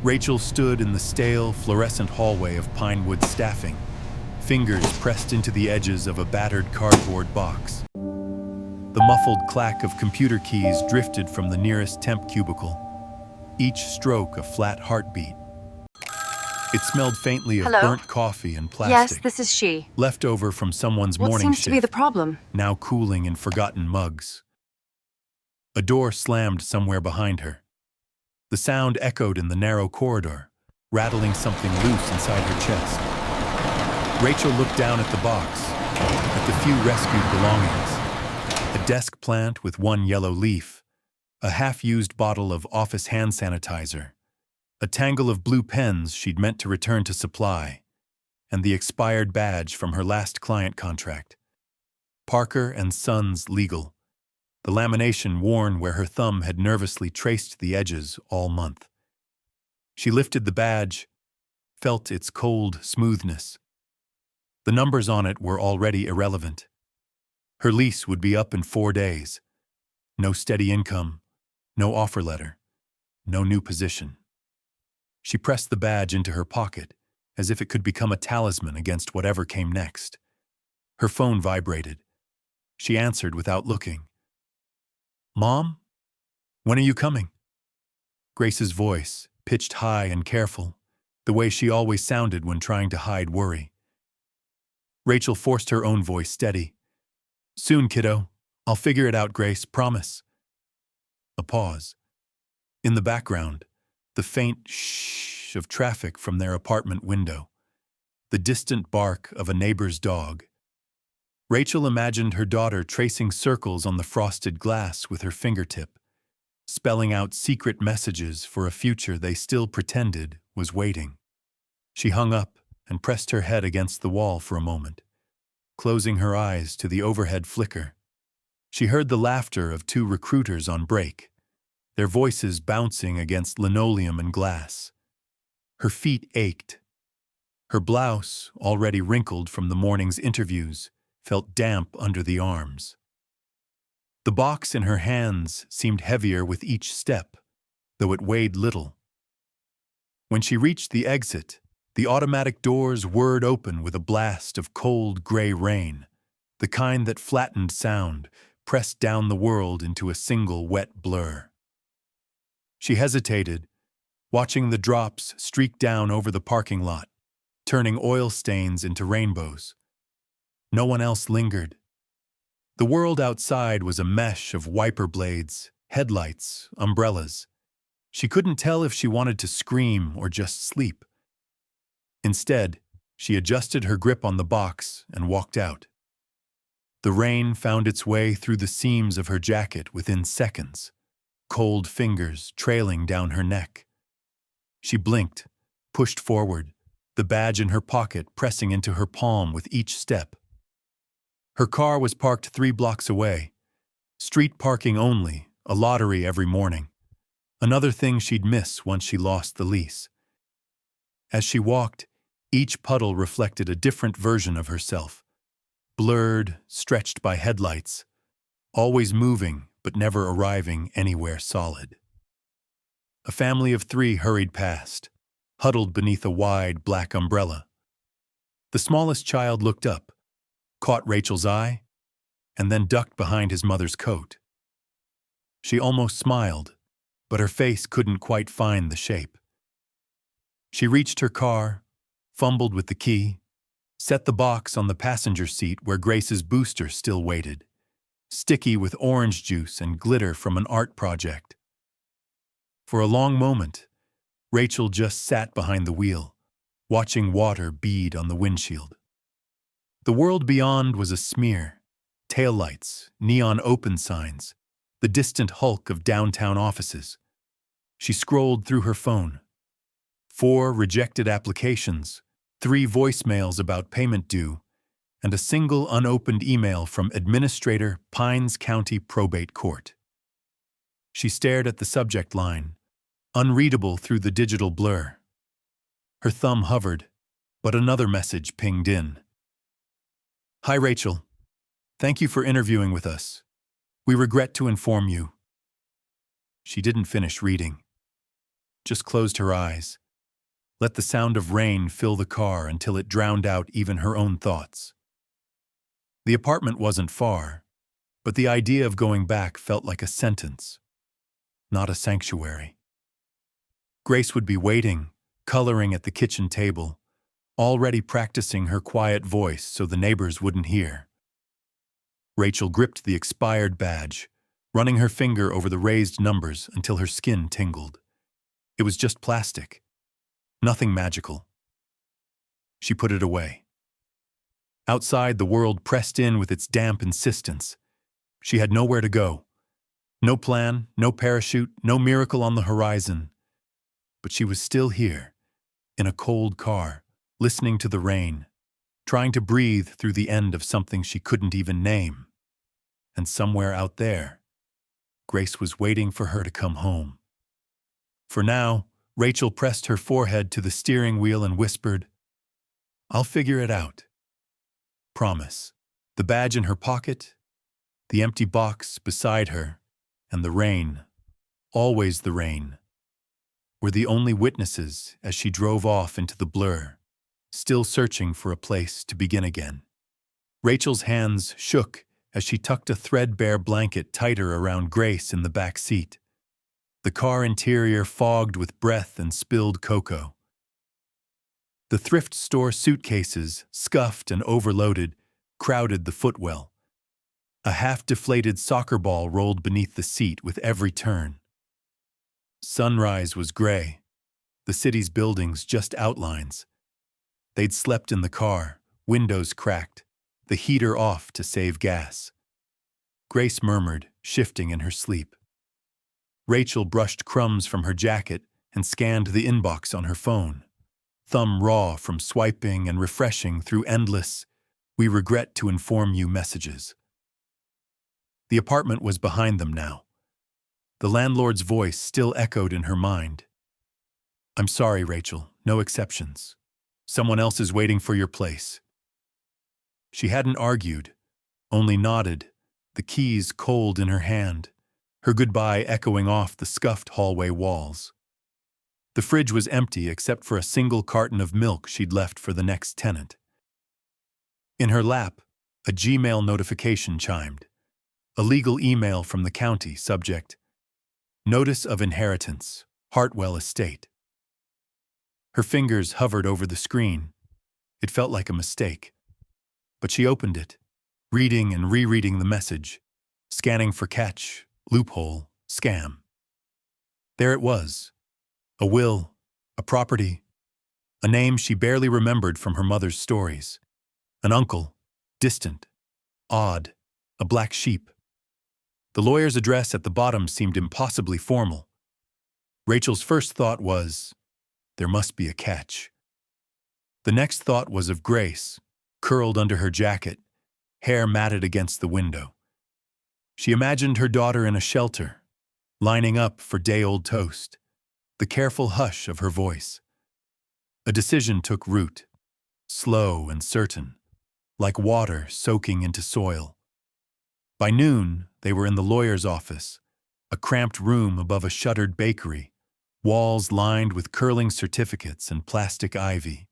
Rachel stood in the stale, fluorescent hallway of Pinewood staffing, fingers pressed into the edges of a battered cardboard box. The muffled clack of computer keys drifted from the nearest temp cubicle, each stroke a flat heartbeat. It smelled faintly of Hello? burnt coffee and Yes, plastic, this is she. left over from someone's What morning seems to be the shift, problem? now cooling in forgotten mugs. A door slammed somewhere behind her. The sound echoed in the narrow corridor, rattling something loose inside her chest. Rachel looked down at the box, at the few rescued belongings. A desk plant with one yellow leaf, a half-used bottle of office hand sanitizer, a tangle of blue pens she'd meant to return to supply, and the expired badge from her last client contract. Parker and Sons Legal, the lamination worn where her thumb had nervously traced the edges all month. She lifted the badge, felt its cold smoothness. The numbers on it were already irrelevant. Her lease would be up in 4 days. No steady income, no offer letter, no new position. She pressed the badge into her pocket, as if it could become a talisman against whatever came next. Her phone vibrated. She answered without looking. "Mom? When are you coming?" Grace's voice, pitched high and careful, the way she always sounded when trying to hide worry. Rachel forced her own voice steady. "Soon, kiddo. I'll figure it out, Grace, promise." A pause. In the background, the faint shh of traffic from their apartment window, the distant bark of a neighbor's dog. Rachel imagined her daughter tracing circles on the frosted glass with her fingertip, spelling out secret messages for a future they still pretended was waiting. She hung up and pressed her head against the wall for a moment, closing her eyes to the overhead flicker. She heard the laughter of 2 recruiters on break, their voices bouncing against linoleum and glass. Her feet ached. Her blouse, already wrinkled from the morning's interviews, felt damp under the arms. The box in her hands seemed heavier with each step, though it weighed little. When she reached the exit, the automatic doors whirred open with a blast of cold gray rain, the kind that flattened sound, pressed down the world into a single wet blur. She hesitated, watching the drops streak down over the parking lot, turning oil stains into rainbows. No one else lingered. The world outside was a mesh of wiper blades, headlights, umbrellas. She couldn't tell if she wanted to scream or just sleep. Instead, she adjusted her grip on the box and walked out. The rain found its way through the seams of her jacket within seconds, cold fingers trailing down her neck. She blinked, pushed forward, the badge in her pocket pressing into her palm with each step. Her car was parked 3 blocks away. Street parking only, a lottery every morning. Another thing she'd miss once she lost the lease. As she walked, each puddle reflected a different version of herself. Blurred, stretched by headlights, always moving but never arriving anywhere solid. A family of 3 hurried past, huddled beneath a wide black umbrella. The smallest child looked up, caught Rachel's eye, and then ducked behind his mother's coat. She almost smiled, but her face couldn't quite find the shape. She reached her car, fumbled with the key, set the box on the passenger seat where Grace's booster still waited, sticky with orange juice and glitter from an art project. For a long moment, Rachel just sat behind the wheel, watching water bead on the windshield. The world beyond was a smear, taillights, neon open signs, the distant hulk of downtown offices. She scrolled through her phone. 4 rejected applications, 3 voicemails about payment due, and a single unopened email from Administrator, Pines County Probate Court. She stared at the subject line, unreadable through the digital blur. Her thumb hovered, but another message pinged in. "Hi, Rachel. Thank you for interviewing with us. We regret to inform you." She didn't finish reading. just closed her eyes, let the sound of rain fill the car until it drowned out even her own thoughts. The apartment wasn't far, but the idea of going back felt like a sentence, not a sanctuary. Grace would be waiting, coloring at the kitchen table, already practicing her quiet voice so the neighbors wouldn't hear. Rachel gripped the expired badge, running her finger over the raised numbers until her skin tingled. It was just plastic. Nothing magical. She put it away. Outside, the world pressed in with its damp insistence. She had nowhere to go. No plan, no parachute, no miracle on the horizon. But she was still here, in a cold car, listening to the rain, trying to breathe through the end of something she couldn't even name. And somewhere out there, Grace was waiting for her to come home. For now, Rachel pressed her forehead to the steering wheel and whispered, "I'll figure it out. Promise." The badge in her pocket, the empty box beside her, and the rain, always the rain, were the only witnesses as she drove off into the blur, still searching for a place to begin again. Rachel's hands shook as she tucked a threadbare blanket tighter around Grace in the back seat. The car interior fogged with breath and spilled cocoa. The thrift store suitcases, scuffed and overloaded, crowded the footwell. A half-deflated soccer ball rolled beneath the seat with every turn. Sunrise was gray, the city's buildings just outlines. They'd slept in the car, windows cracked, the heater off to save gas. Grace murmured, shifting in her sleep. Rachel brushed crumbs from her jacket and scanned the inbox on her phone, thumb raw from swiping and refreshing through endless, "We regret to inform you" messages. The apartment was behind them now. The landlord's voice still echoed in her mind. "I'm sorry, Rachel, no exceptions. Someone else is waiting for your place." She hadn't argued, only nodded, the keys cold in her hand, her goodbye echoing off the scuffed hallway walls. The fridge was empty except for a single carton of milk she'd left for the next tenant. In her lap, a Gmail notification chimed. A legal email from the county, subject, "Notice of Inheritance, Hartwell Estate." Her fingers hovered over the screen. It felt like a mistake. But she opened it, reading and rereading the message, scanning for catch, loophole, scam. There it was. A will, a property, a name she barely remembered from her mother's stories. An uncle, distant, odd, a black sheep. The lawyer's address at the bottom seemed impossibly formal. Rachel's first thought was, there must be a catch. The next thought was of Grace, curled under her jacket, hair matted against the window. She imagined her daughter in a shelter, lining up for day-old toast, the careful hush of her voice. A decision took root, slow and certain, like water soaking into soil. By noon, they were in the lawyer's office, a cramped room above a shuttered bakery, walls lined with curling certificates and plastic ivy.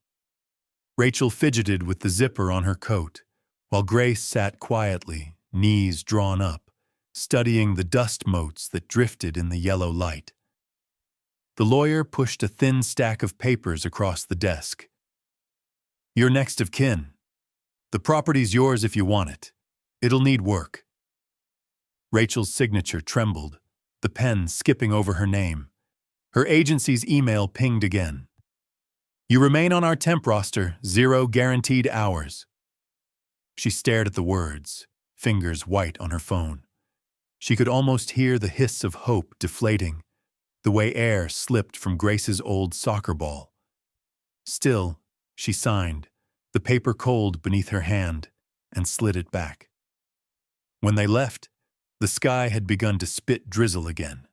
Rachel fidgeted with the zipper on her coat, while Grace sat quietly, knees drawn up, studying the dust motes that drifted in the yellow light. The lawyer pushed a thin stack of papers across the desk. "You're next of kin. The property's yours if you want it. It'll need work." Rachel's signature trembled, the pen skipping over her name. Her agency's email pinged again. "You remain on our temp roster, 0 guaranteed hours." She stared at the words, fingers white on her phone. She could almost hear the hiss of hope deflating, the way air slipped from Grace's old soccer ball. Still, she signed, the paper cold beneath her hand, and slid it back. When they left, the sky had begun to spit drizzle again.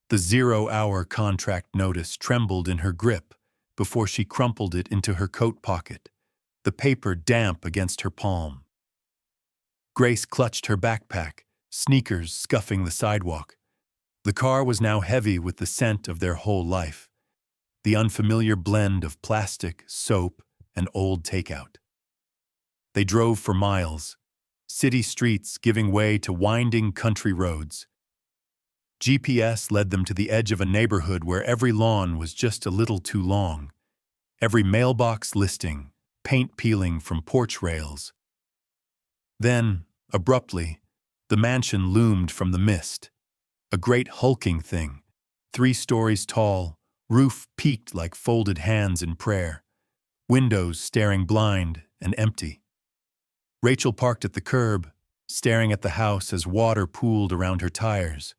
The 0-hour contract notice trembled in her grip before she crumpled it into her coat pocket, the paper damp against her palm. Grace clutched her backpack, sneakers scuffing the sidewalk. The car was now heavy with the scent of their whole life, the unfamiliar blend of plastic, soap, and old takeout. They drove for miles, city streets giving way to winding country roads. GPS led them to the edge of a neighborhood where every lawn was just a little too long, every mailbox listing, paint peeling from porch rails. Then, abruptly, the mansion loomed from the mist, a great hulking thing, 3 stories tall, roof peaked like folded hands in prayer, windows staring blind and empty. Rachel parked at the curb, staring at the house as water pooled around her tires.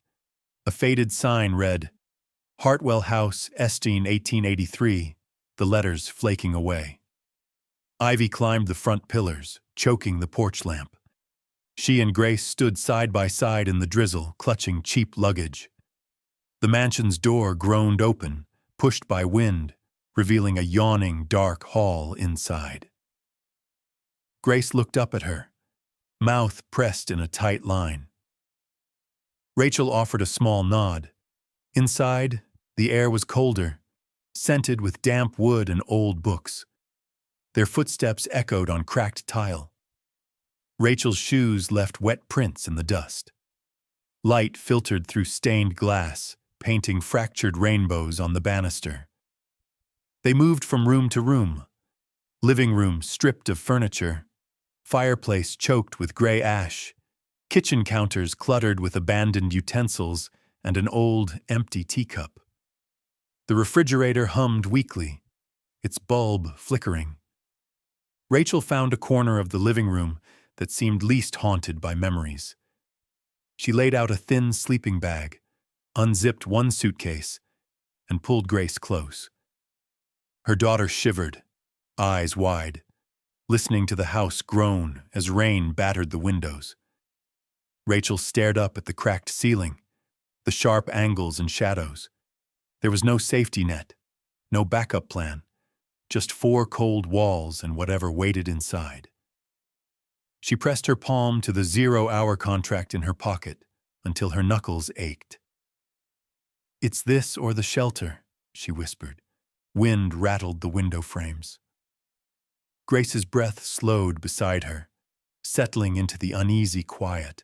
A faded sign read, Hartwell House, Estine 1883, the letters flaking away. Ivy climbed the front pillars, choking the porch lamp. She and Grace stood side by side in the drizzle, clutching cheap luggage. The mansion's door groaned open, pushed by wind, revealing a yawning, dark hall inside. Grace looked up at her, mouth pressed in a tight line. Rachel offered a small nod. Inside, the air was colder, scented with damp wood and old books. Their footsteps echoed on cracked tile. Rachel's shoes left wet prints in the dust. Light filtered through stained glass, painting fractured rainbows on the banister. They moved from room to room. Living room stripped of furniture, fireplace choked with gray ash, kitchen counters cluttered with abandoned utensils and an old, empty teacup. The refrigerator hummed weakly, its bulb flickering. Rachel found a corner of the living room that seemed least haunted by memories. She laid out a thin sleeping bag, unzipped one suitcase, and pulled Grace close. Her daughter shivered, eyes wide, listening to the house groan as rain battered the windows. Rachel stared up at the cracked ceiling, the sharp angles and shadows. There was no safety net, no backup plan, just 4 cold walls and whatever waited inside. She pressed her palm to the 0-hour contract in her pocket until her knuckles ached. "It's this or the shelter," she whispered. Wind rattled the window frames. Grace's breath slowed beside her, settling into the uneasy quiet.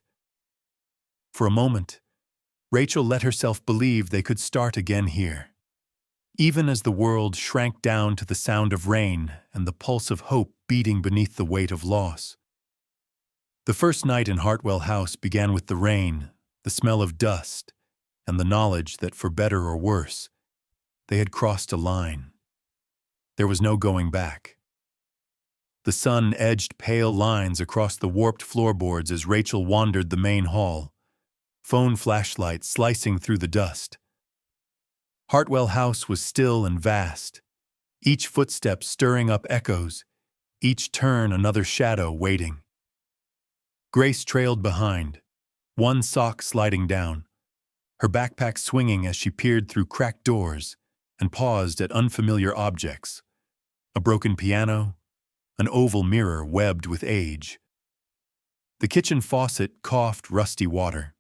For a moment, Rachel let herself believe they could start again here, even as the world shrank down to the sound of rain and the pulse of hope beating beneath the weight of loss. The first night in Hartwell House began with the rain, the smell of dust, and the knowledge that, for better or worse, they had crossed a line. There was no going back. The sun edged pale lines across the warped floorboards as Rachel wandered the main hall, phone flashlights slicing through the dust. Hartwell House was still and vast, each footstep stirring up echoes, each turn another shadow waiting. Grace trailed behind, one sock sliding down, her backpack swinging as she peered through cracked doors and paused at unfamiliar objects, a broken piano, an oval mirror webbed with age. The kitchen faucet coughed rusty water.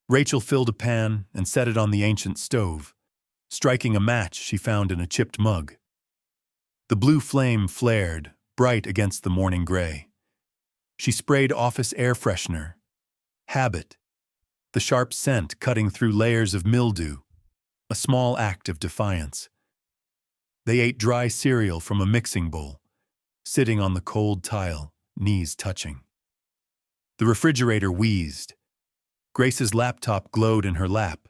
Rachel filled a pan and set it on the ancient stove, striking a match she found in a chipped mug. The blue flame flared, bright against the morning gray. She sprayed office air freshener, habit, the sharp scent cutting through layers of mildew, a small act of defiance. They ate dry cereal from a mixing bowl, sitting on the cold tile, knees touching. The refrigerator wheezed. Grace's laptop glowed in her lap,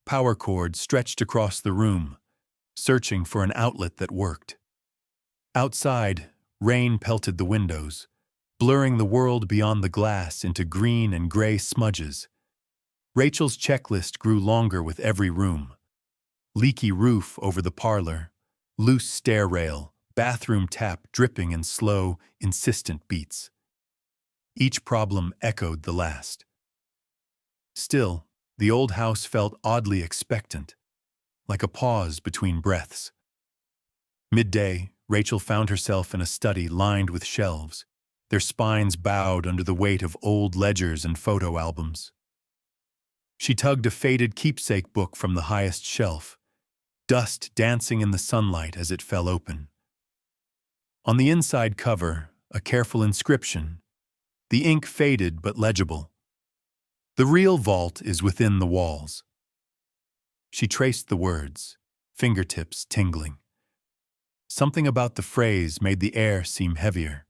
power cord stretched across the room, searching for an outlet that worked. Outside, rain pelted the windows, blurring the world beyond the glass into green and gray smudges. Rachel's checklist grew longer with every room. Leaky roof over the parlor, loose stair rail, bathroom tap dripping in slow, insistent beats. Each problem echoed the last. Still, the old house felt oddly expectant, like a pause between breaths. Midday, Rachel found herself in a study lined with shelves, their spines bowed under the weight of old ledgers and photo albums. She tugged a faded keepsake book from the highest shelf, dust dancing in the sunlight as it fell open. On the inside cover, a careful inscription, the ink faded but legible. "The real vault is within the walls." She traced the words, fingertips tingling. Something about the phrase made the air seem heavier.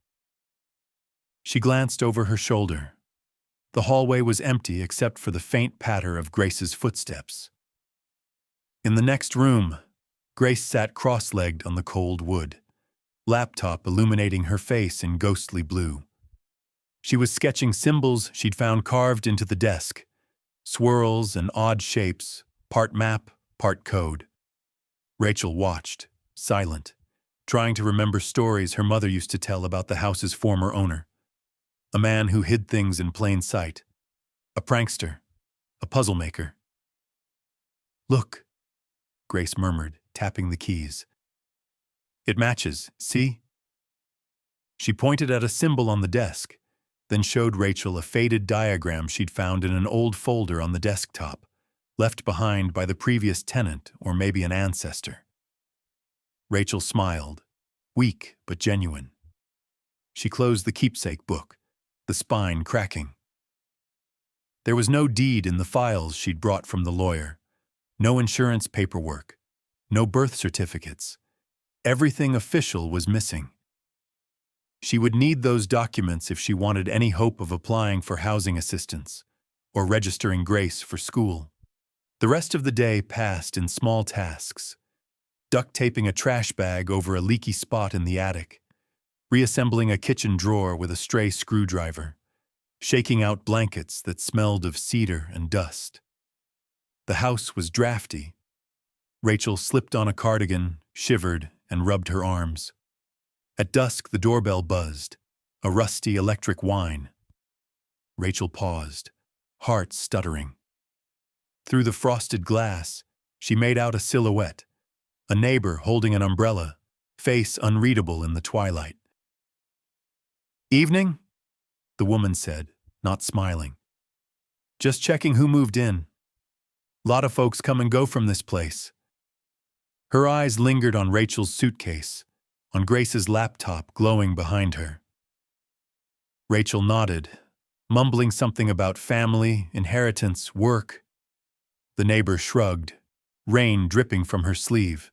She glanced over her shoulder. The hallway was empty except for the faint patter of Grace's footsteps. In the next room, Grace sat cross-legged on the cold wood, laptop illuminating her face in ghostly blue. She was sketching symbols she'd found carved into the desk, swirls and odd shapes, part map, part code. Rachel watched, silent, trying to remember stories her mother used to tell about the house's former owner. A man who hid things in plain sight. A prankster. A puzzle maker. "Look," Grace murmured, tapping the keys. "It matches, see?" She pointed at a symbol on the desk, then showed Rachel a faded diagram she'd found in an old folder on the desktop, left behind by the previous tenant or maybe an ancestor. Rachel smiled, weak but genuine. She closed the keepsake book, the spine cracking. There was no deed in the files she'd brought from the lawyer, no insurance paperwork, no birth certificates. Everything official was missing. She would need those documents if she wanted any hope of applying for housing assistance or registering Grace for school. The rest of the day passed in small tasks, duct taping a trash bag over a leaky spot in the attic, reassembling a kitchen drawer with a stray screwdriver, shaking out blankets that smelled of cedar and dust. The house was drafty. Rachel slipped on a cardigan, shivered, and rubbed her arms. At dusk, the doorbell buzzed, a rusty electric whine. Rachel paused, heart stuttering. Through the frosted glass, she made out a silhouette, a neighbor holding an umbrella, face unreadable in the twilight. "Evening?" the woman said, not smiling. "Just checking who moved in. Lot of folks come and go from this place." Her eyes lingered on Rachel's suitcase, on Grace's laptop glowing behind her. Rachel nodded, mumbling something about family, inheritance, work. The neighbor shrugged, rain dripping from her sleeve.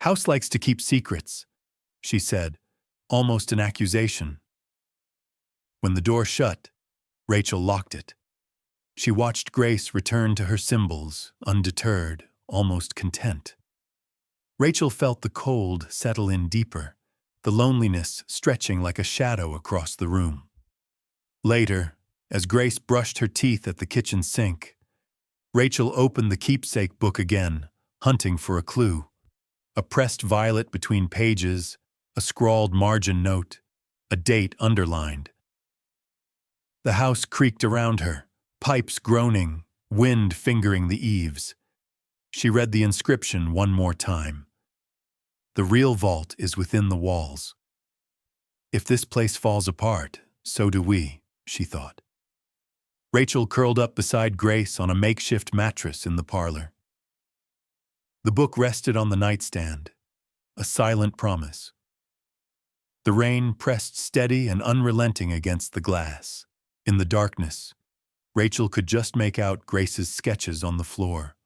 "House likes to keep secrets," she said, almost an accusation. When the door shut, Rachel locked it. She watched Grace return to her symbols, undeterred, almost content. Rachel felt the cold settle in deeper, the loneliness stretching like a shadow across the room. Later, as Grace brushed her teeth at the kitchen sink, Rachel opened the keepsake book again, hunting for a clue. A pressed violet between pages, a scrawled margin note, a date underlined. The house creaked around her, pipes groaning, wind fingering the eaves. She read the inscription one more time. "The real vault is within the walls." If this place falls apart, so do we, she thought. Rachel curled up beside Grace on a makeshift mattress in the parlor. The book rested on the nightstand, a silent promise. The rain pressed steady and unrelenting against the glass. In the darkness, Rachel could just make out Grace's sketches on the floor.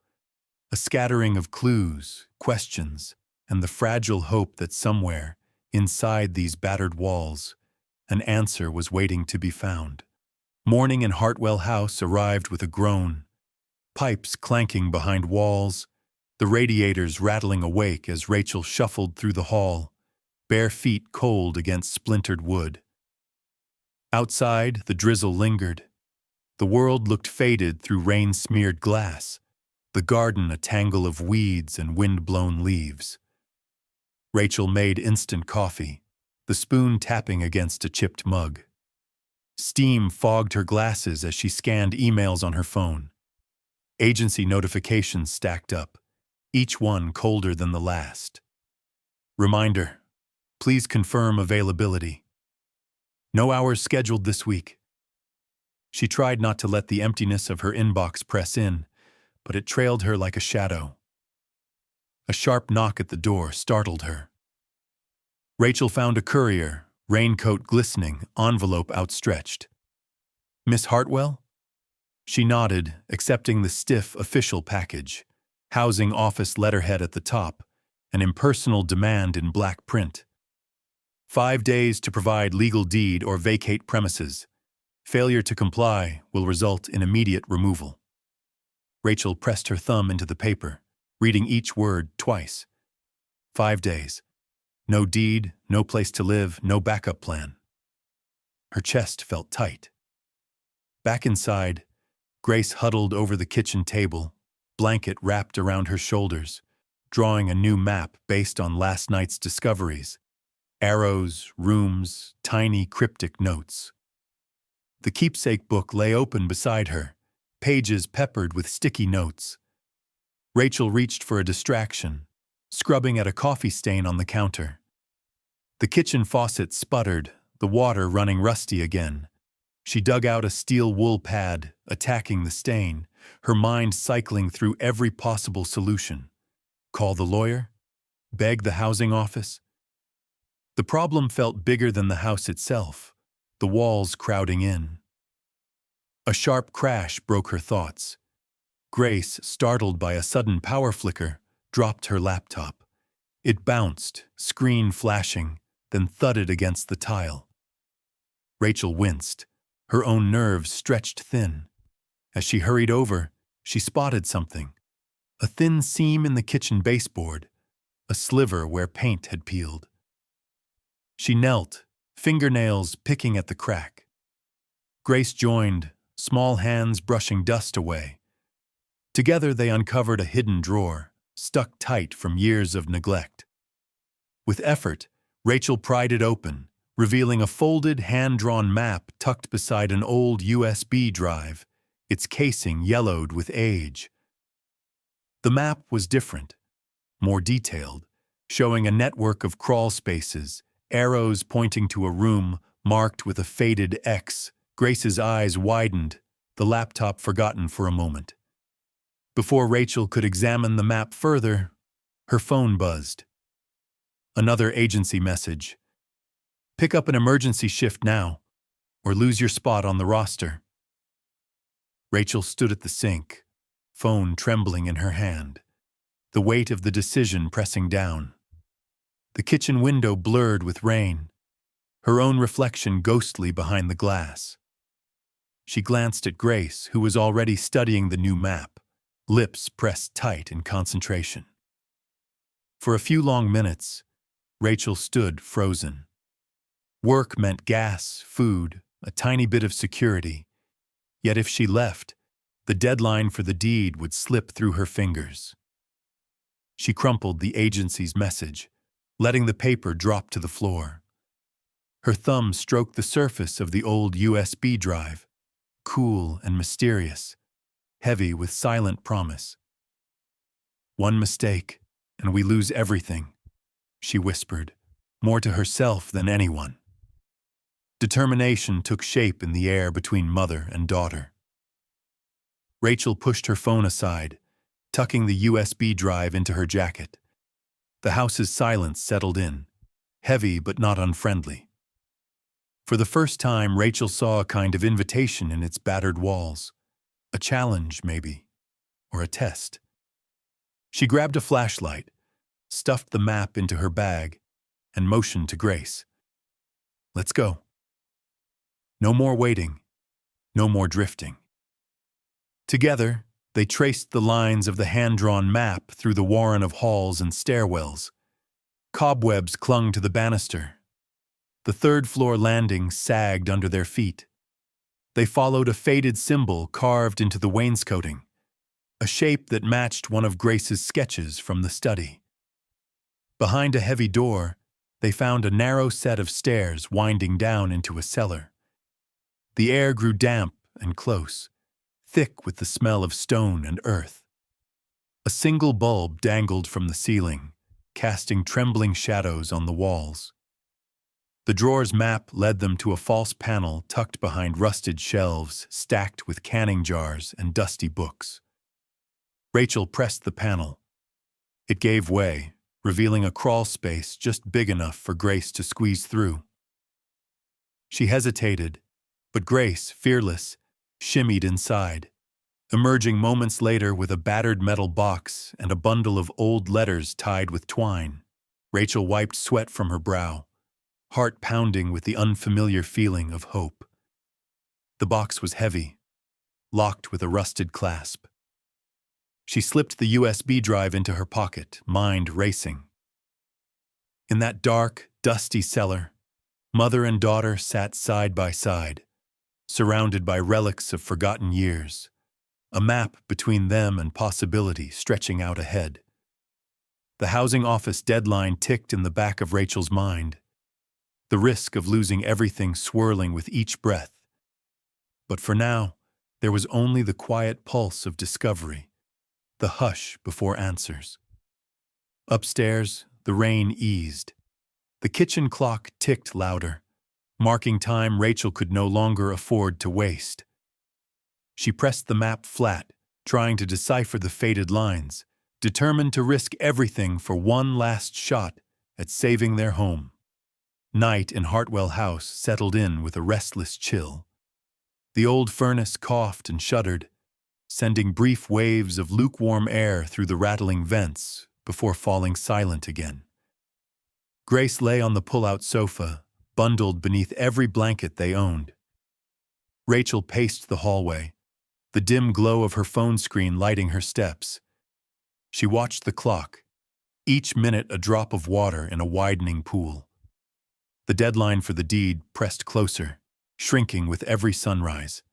A scattering of clues, questions, and the fragile hope that somewhere, inside these battered walls, an answer was waiting to be found. Morning in Hartwell House arrived with a groan. Pipes clanking behind walls, the radiators rattling awake as Rachel shuffled through the hall, bare feet cold against splintered wood. Outside, the drizzle lingered. The world looked faded through rain-smeared glass, the garden a tangle of weeds and wind-blown leaves. Rachel made instant coffee, the spoon tapping against a chipped mug. Steam fogged her glasses as she scanned emails on her phone. Agency notifications stacked up, each one colder than the last. Reminder, please confirm availability. No hours scheduled this week. She tried not to let the emptiness of her inbox press in, but it trailed her like a shadow. A sharp knock at the door startled her. Rachel found a courier, raincoat glistening, envelope outstretched. "Miss Hartwell?" She nodded, accepting the stiff official package, housing office letterhead at the top, an impersonal demand in black print. 5 days to provide legal deed or vacate premises. Failure to comply will result in immediate removal. Rachel pressed her thumb into the paper, reading each word twice. 5 days. No deed, no place to live, no backup plan. Her chest felt tight. Back inside, Grace huddled over the kitchen table, blanket wrapped around her shoulders, drawing a new map based on last night's discoveries. Arrows, rooms, tiny cryptic notes. The keepsake book lay open beside her, pages peppered with sticky notes. Rachel reached for a distraction, scrubbing at a coffee stain on the counter. The kitchen faucet sputtered, the water running rusty again. She dug out a steel wool pad, attacking the stain, her mind cycling through every possible solution. Call the lawyer? Beg the housing office? The problem felt bigger than the house itself, the walls crowding in. A sharp crash broke her thoughts. Grace, startled by a sudden power flicker, dropped her laptop. It bounced, screen flashing, then thudded against the tile. Rachel winced, her own nerves stretched thin. As she hurried over, she spotted something. A thin seam in the kitchen baseboard, a sliver where paint had peeled. She knelt, fingernails picking at the crack. Grace joined, small hands brushing dust away. Together they uncovered a hidden drawer, stuck tight from years of neglect. With effort, Rachel pried it open, revealing a folded, hand-drawn map tucked beside an old USB drive, its casing yellowed with age. The map was different, more detailed, showing a network of crawl spaces, arrows pointing to a room marked with a faded X. Grace's eyes widened, the laptop forgotten for a moment. Before Rachel could examine the map further, her phone buzzed. Another agency message. "Pick up an emergency shift now, or lose your spot on the roster." Rachel stood at the sink, phone trembling in her hand, the weight of the decision pressing down. The kitchen window blurred with rain, her own reflection ghostly behind the glass. She glanced at Grace, who was already studying the new map, lips pressed tight in concentration. For a few long minutes, Rachel stood frozen. Work meant gas, food, a tiny bit of security. Yet if she left, the deadline for the deed would slip through her fingers. She crumpled the agency's message, letting the paper drop to the floor. Her thumb stroked the surface of the old USB drive, cool and mysterious, heavy with silent promise. "One mistake, and we lose everything," she whispered, more to herself than anyone. Determination took shape in the air between mother and daughter. Rachel pushed her phone aside, tucking the USB drive into her jacket. The house's silence settled in, heavy but not unfriendly. For the first time, Rachel saw a kind of invitation in its battered walls. A challenge, maybe, or a test. She grabbed a flashlight, stuffed the map into her bag, and motioned to Grace. "Let's go." No more waiting, no more drifting. Together, they traced the lines of the hand-drawn map through the warren of halls and stairwells. Cobwebs clung to the banister. The third-floor landing sagged under their feet. They followed a faded symbol carved into the wainscoting, a shape that matched one of Grace's sketches from the study. Behind a heavy door, they found a narrow set of stairs winding down into a cellar. The air grew damp and close, thick with the smell of stone and earth. A single bulb dangled from the ceiling, casting trembling shadows on the walls. The drawer's map led them to a false panel tucked behind rusted shelves stacked with canning jars and dusty books. Rachel pressed the panel. It gave way, revealing a crawl space just big enough for Grace to squeeze through. She hesitated, but Grace, fearless, shimmied inside, emerging moments later with a battered metal box and a bundle of old letters tied with twine. Rachel wiped sweat from her brow, heart pounding with the unfamiliar feeling of hope. The box was heavy, locked with a rusted clasp. She slipped the USB drive into her pocket, mind racing. In that dark, dusty cellar, mother and daughter sat side by side, surrounded by relics of forgotten years, a map between them and possibility stretching out ahead. The housing office deadline ticked in the back of Rachel's mind, the risk of losing everything swirling with each breath. But for now, there was only the quiet pulse of discovery, the hush before answers. Upstairs, the rain eased. The kitchen clock ticked louder, marking time Rachel could no longer afford to waste. She pressed the map flat, trying to decipher the faded lines, determined to risk everything for one last shot at saving their home. Night in Hartwell House settled in with a restless chill. The old furnace coughed and shuddered, sending brief waves of lukewarm air through the rattling vents before falling silent again. Grace lay on the pull-out sofa, bundled beneath every blanket they owned. Rachel paced the hallway, the dim glow of her phone screen lighting her steps. She watched the clock, each minute a drop of water in a widening pool. The deadline for the deed pressed closer, shrinking with every sunrise.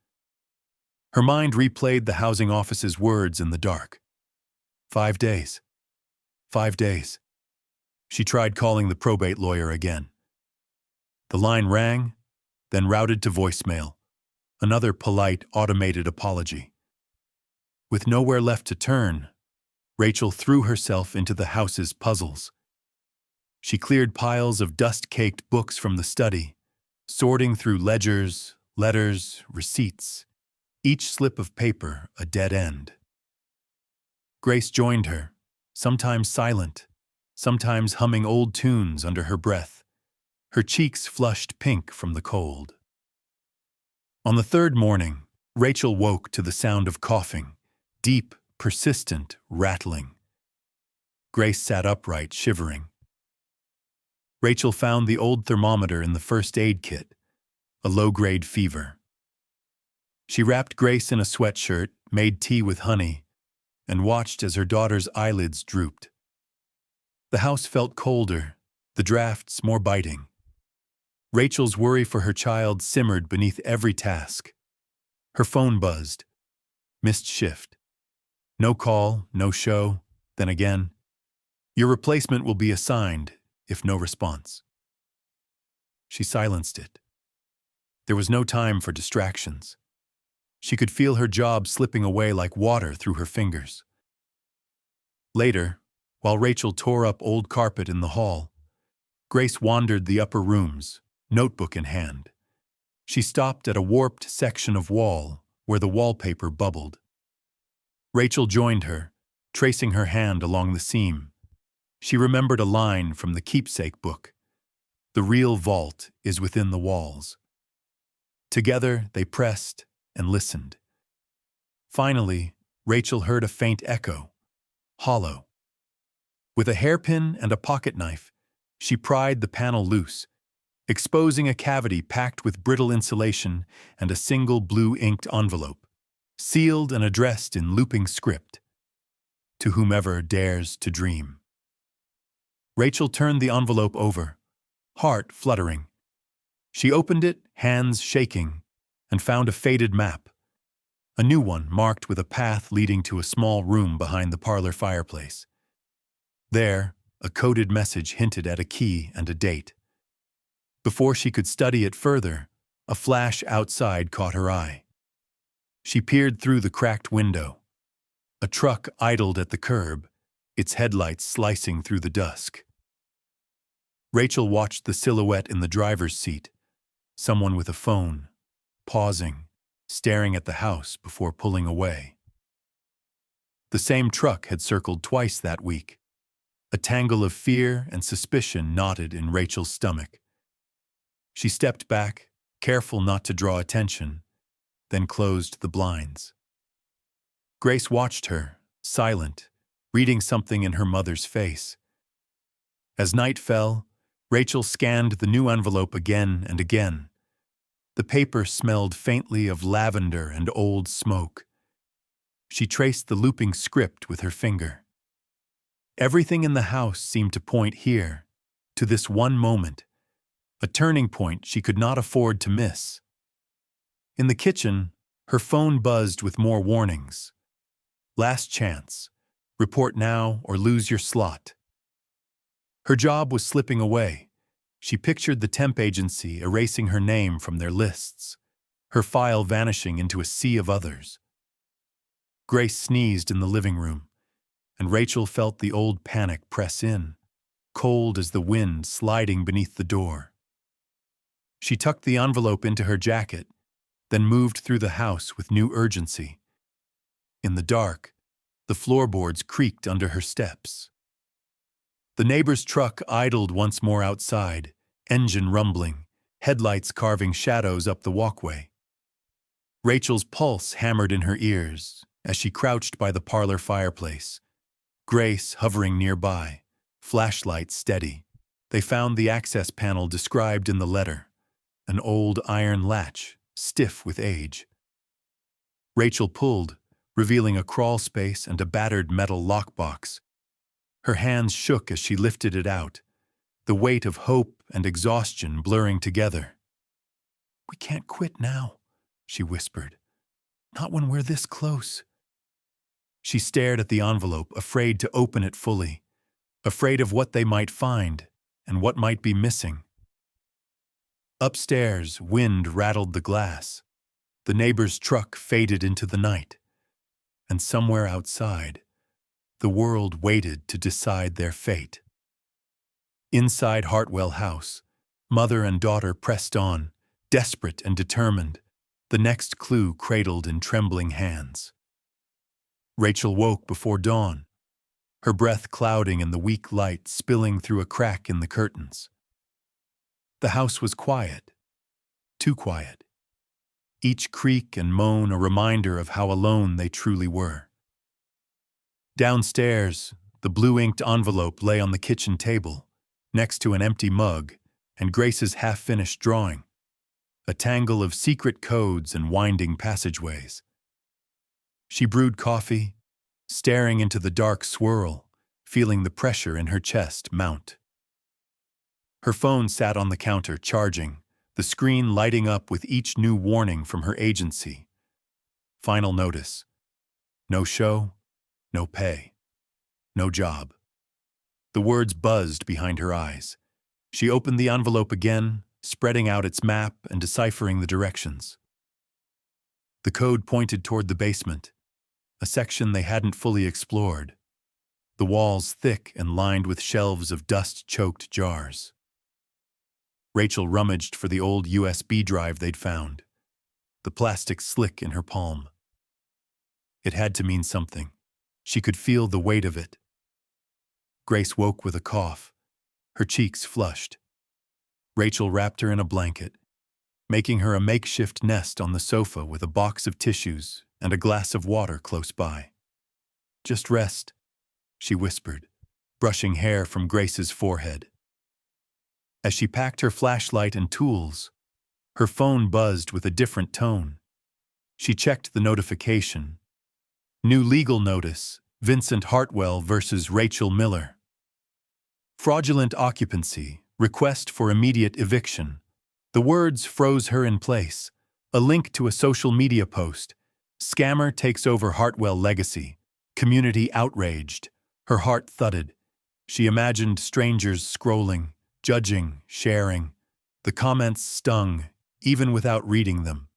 Her mind replayed the housing office's words in the dark. 5 days. 5 days. She tried calling the probate lawyer again. The line rang, then routed to voicemail, another polite, automated apology. With nowhere left to turn, Rachel threw herself into the house's puzzles. She cleared piles of dust-caked books from the study, sorting through ledgers, letters, receipts, each slip of paper a dead end. Grace joined her, sometimes silent, sometimes humming old tunes under her breath, her cheeks flushed pink from the cold. On the third morning, Rachel woke to the sound of coughing, deep, persistent rattling. Grace sat upright, shivering. Rachel found the old thermometer in the first aid kit, a low-grade fever. She wrapped Grace in a sweatshirt, made tea with honey, and watched as her daughter's eyelids drooped. The house felt colder, the drafts more biting. Rachel's worry for her child simmered beneath every task. Her phone buzzed. Missed shift. No call, no show. Then again, your replacement will be assigned, if no response. She silenced it. There was no time for distractions. She could feel her job slipping away like water through her fingers. Later, while Rachel tore up old carpet in the hall, Grace wandered the upper rooms, notebook in hand. She stopped at a warped section of wall where the wallpaper bubbled. Rachel joined her, tracing her hand along the seam. She remembered a line from the keepsake book. The real vault is within the walls. Together, they pressed and listened. Finally, Rachel heard a faint echo, hollow. With a hairpin and a pocket knife, she pried the panel loose, exposing a cavity packed with brittle insulation and a single blue-inked envelope, sealed and addressed in looping script, "To whomever dares to dream." Rachel turned the envelope over, heart fluttering. She opened it, hands shaking, and found a faded map, a new one marked with a path leading to a small room behind the parlor fireplace. There, a coded message hinted at a key and a date. Before she could study it further, a flash outside caught her eye. She peered through the cracked window. A truck idled at the curb, its headlights slicing through the dusk. Rachel watched the silhouette in the driver's seat, someone with a phone, pausing, staring at the house before pulling away. The same truck had circled twice that week. A tangle of fear and suspicion knotted in Rachel's stomach. She stepped back, careful not to draw attention, then closed the blinds. Grace watched her, silent, reading something in her mother's face. As night fell, Rachel scanned the new envelope again and again. The paper smelled faintly of lavender and old smoke. She traced the looping script with her finger. Everything in the house seemed to point here, to this one moment, a turning point she could not afford to miss. In the kitchen, her phone buzzed with more warnings. Last chance. Report now or lose your slot. Her job was slipping away. She pictured the temp agency erasing her name from their lists, her file vanishing into a sea of others. Grace sneezed in the living room, and Rachel felt the old panic press in, cold as the wind sliding beneath the door. She tucked the envelope into her jacket, then moved through the house with new urgency. In the dark, the floorboards creaked under her steps. The neighbor's truck idled once more outside, engine rumbling, headlights carving shadows up the walkway. Rachel's pulse hammered in her ears as she crouched by the parlor fireplace, Grace hovering nearby, flashlight steady. They found the access panel described in the letter, an old iron latch, stiff with age. Rachel pulled, revealing a crawl space and a battered metal lockbox. Her hands shook as she lifted it out, the weight of hope and exhaustion blurring together. "We can't quit now," she whispered. "Not when we're this close." She stared at the envelope, afraid to open it fully, afraid of what they might find and what might be missing. Upstairs, wind rattled the glass. The neighbor's truck faded into the night. And somewhere outside, the world waited to decide their fate. Inside Hartwell House, mother and daughter pressed on, desperate and determined, the next clue cradled in trembling hands. Rachel woke before dawn, her breath clouding and the weak light spilling through a crack in the curtains. The house was quiet, too quiet. Each creak and moan a reminder of how alone they truly were. Downstairs, the blue-inked envelope lay on the kitchen table, next to an empty mug and Grace's half-finished drawing, a tangle of secret codes and winding passageways. She brewed coffee, staring into the dark swirl, feeling the pressure in her chest mount. Her phone sat on the counter charging, the screen lighting up with each new warning from her agency. Final notice. No show, no pay, no job. The words buzzed behind her eyes. She opened the envelope again, spreading out its map and deciphering the directions. The code pointed toward the basement, a section they hadn't fully explored, the walls thick and lined with shelves of dust-choked jars. Rachel rummaged for the old USB drive they'd found, the plastic slick in her palm. It had to mean something. She could feel the weight of it. Grace woke with a cough, her cheeks flushed. Rachel wrapped her in a blanket, making her a makeshift nest on the sofa with a box of tissues and a glass of water close by. "Just rest," she whispered, brushing hair from Grace's forehead. As she packed her flashlight and tools, her phone buzzed with a different tone. She checked the notification. New legal notice, Vincent Hartwell versus Rachel Miller. Fraudulent occupancy, request for immediate eviction. The words froze her in place. A link to a social media post. Scammer takes over Hartwell legacy. Community outraged. Her heart thudded. She imagined strangers scrolling, judging, sharing. The comments stung, even without reading them.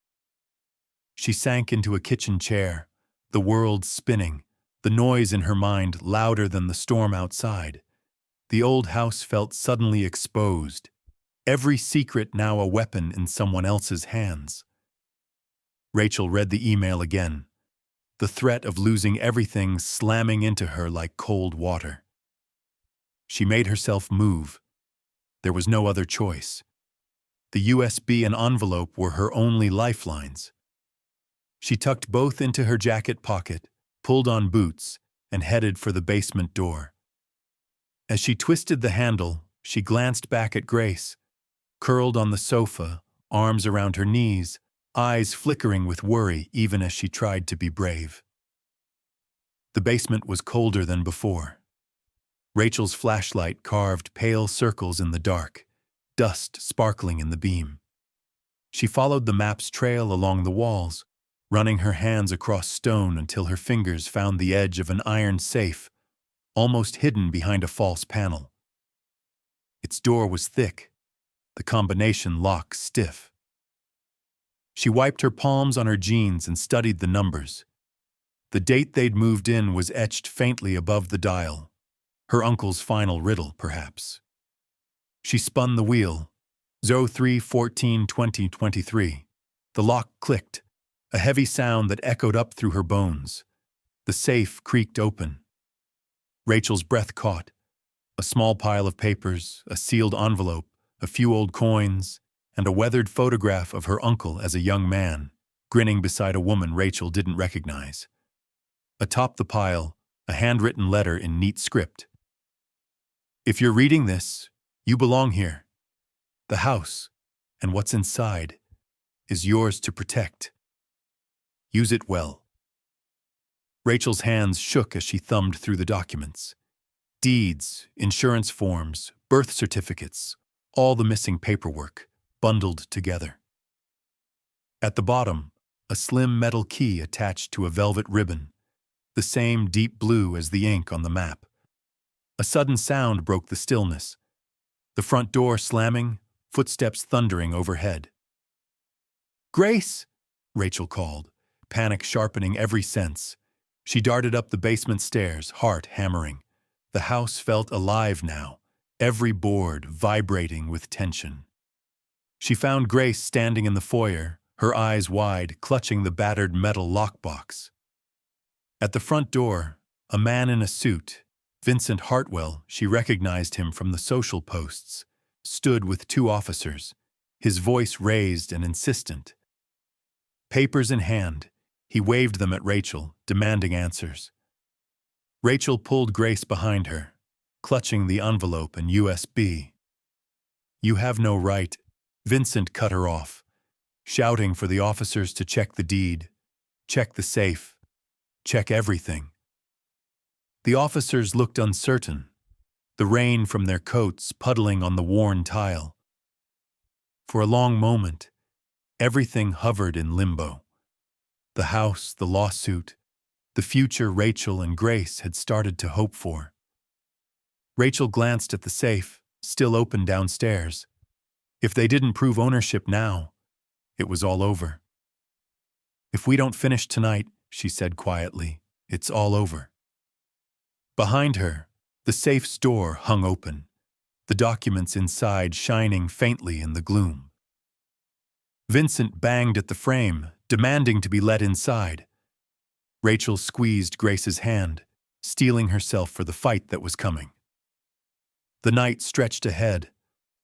She sank into a kitchen chair, the world spinning, the noise in her mind louder than the storm outside. The old house felt suddenly exposed, every secret now a weapon in someone else's hands. Rachel read the email again, the threat of losing everything slamming into her like cold water. She made herself move. There was no other choice. The USB and envelope were her only lifelines. She tucked both into her jacket pocket, pulled on boots, and headed for the basement door. As she twisted the handle, she glanced back at Grace, curled on the sofa, arms around her knees, eyes flickering with worry even as she tried to be brave. The basement was colder than before. Rachel's flashlight carved pale circles in the dark, dust sparkling in the beam. She followed the map's trail along the walls, running her hands across stone until her fingers found the edge of an iron safe, almost hidden behind a false panel. Its door was thick, the combination lock stiff. She wiped her palms on her jeans and studied the numbers. The date they'd moved in was etched faintly above the dial, her uncle's final riddle, perhaps. She spun the wheel. 03-14-2023. The lock clicked, a heavy sound that echoed up through her bones. The safe creaked open. Rachel's breath caught. A small pile of papers, a sealed envelope, a few old coins, and a weathered photograph of her uncle as a young man, grinning beside a woman Rachel didn't recognize. Atop the pile, a handwritten letter in neat script. If you're reading this, you belong here. The house, and what's inside, is yours to protect. Use it well. Rachel's hands shook as she thumbed through the documents. Deeds, insurance forms, birth certificates, all the missing paperwork, bundled together. At the bottom, a slim metal key attached to a velvet ribbon, the same deep blue as the ink on the map. A sudden sound broke the stillness. The front door slamming, footsteps thundering overhead. "Grace!" Rachel called, panic sharpening every sense. She darted up the basement stairs, heart hammering. The house felt alive now, every board vibrating with tension. She found Grace standing in the foyer, her eyes wide, clutching the battered metal lockbox. At the front door, a man in a suit, Vincent Hartwell, she recognized him from the social posts, stood with two officers, his voice raised and insistent. Papers in hand, he waved them at Rachel, demanding answers. Rachel pulled Grace behind her, clutching the envelope and USB. "You have no right," Vincent cut her off, shouting for the officers to check the deed, check the safe, check everything. The officers looked uncertain, the rain from their coats puddling on the worn tile. For a long moment, everything hovered in limbo. The house, the lawsuit, the future Rachel and Grace had started to hope for. Rachel glanced at the safe, still open downstairs. If they didn't prove ownership now, it was all over. "If we don't finish tonight," she said quietly, "it's all over." Behind her, the safe's door hung open, the documents inside shining faintly in the gloom. Vincent banged at the frame, demanding to be let inside. Rachel squeezed Grace's hand, steeling herself for the fight that was coming. The night stretched ahead,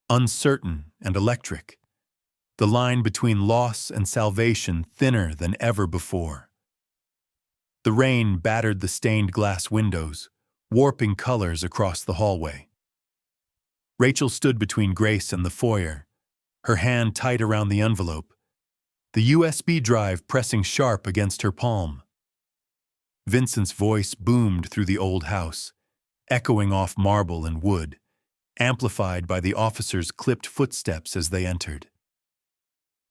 uncertain and electric, the line between loss and salvation thinner than ever before. The rain battered the stained glass windows, warping colors across the hallway. Rachel stood between Grace and the foyer, her hand tight around the envelope, the USB drive pressing sharp against her palm. Vincent's voice boomed through the old house, echoing off marble and wood, amplified by the officers' clipped footsteps as they entered.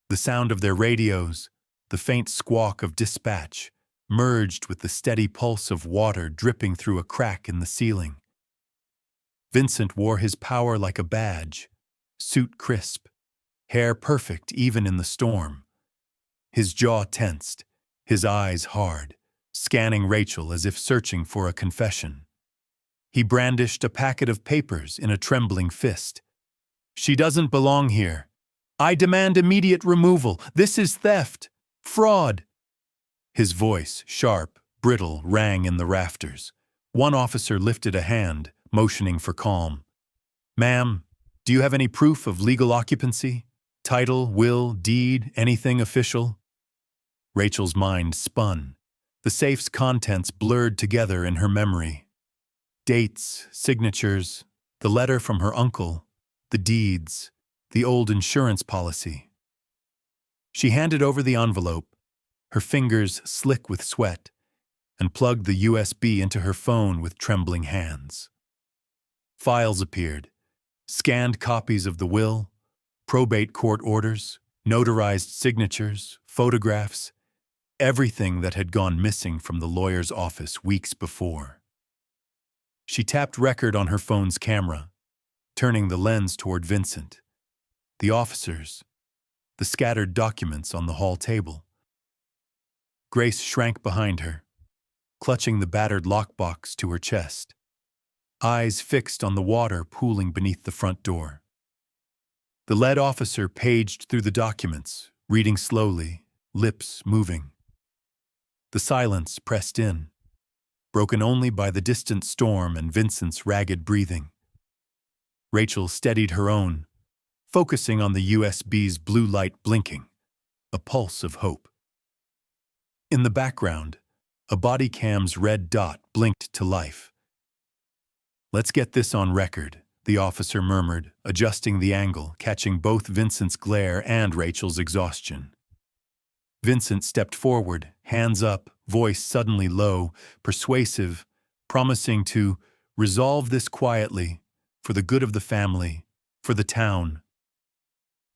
The sound of their radios, the faint squawk of dispatch, merged with the steady pulse of water dripping through a crack in the ceiling. Vincent wore his power like a badge, suit crisp, hair perfect even in the storm. His jaw tensed, his eyes hard, scanning Rachel as if searching for a confession. He brandished a packet of papers in a trembling fist. "She doesn't belong here. I demand immediate removal. This is theft. Fraud." His voice, sharp, brittle, rang in the rafters. One officer lifted a hand, motioning for calm. "Ma'am, do you have any proof of legal occupancy? Title, will, deed, anything official?" Rachel's mind spun. The safe's contents blurred together in her memory. Dates, signatures, the letter from her uncle, the deeds, the old insurance policy. She handed over the envelope, her fingers slick with sweat, and plugged the USB into her phone with trembling hands. Files appeared, scanned copies of the will, probate court orders, notarized signatures, photographs, everything that had gone missing from the lawyer's office weeks before. She tapped record on her phone's camera, turning the lens toward Vincent, the officers, the scattered documents on the hall table. Grace shrank behind her, clutching the battered lockbox to her chest, eyes fixed on the water pooling beneath the front door. The lead officer paged through the documents, reading slowly, lips moving. The silence pressed in, broken only by the distant storm and Vincent's ragged breathing. Rachel steadied her own, focusing on the USB's blue light blinking, a pulse of hope. In the background, a body cam's red dot blinked to life. "Let's get this on record," the officer murmured, adjusting the angle, catching both Vincent's glare and Rachel's exhaustion. Vincent stepped forward, hands up, voice suddenly low, persuasive, promising to resolve this quietly, for the good of the family, for the town.